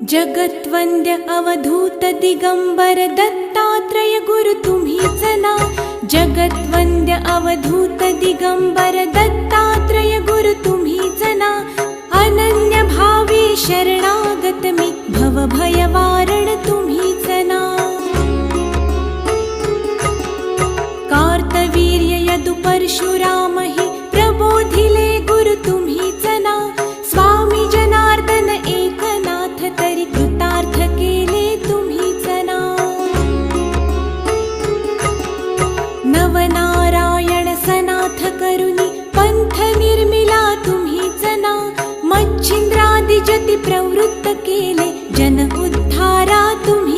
जगत्वंद्य अवधूत दिगंबर दत्तात्रय गुरु तुम्हीच ना. जगत्वंद्य अवधूत दिगंबर दत्तात्रय गुरु तुम्हीच ना. अनन्य भावे शरणागत मी भवभय वारण तुम्हीच ना. कार्तवीर्य यदु परशुराम हि प्रबोधिले गुरु तुम्हीच ना. स्वामी जनार्दन एकनाथ तरी कृतार्थ केले तुम्हीच ना. नवनारायण सनाथ करुणी पंथ निर्मिला तुम्हीच ना. मच्छिंद्रादि जति प्रवृत्त केले जन उद्धारा तुम्ही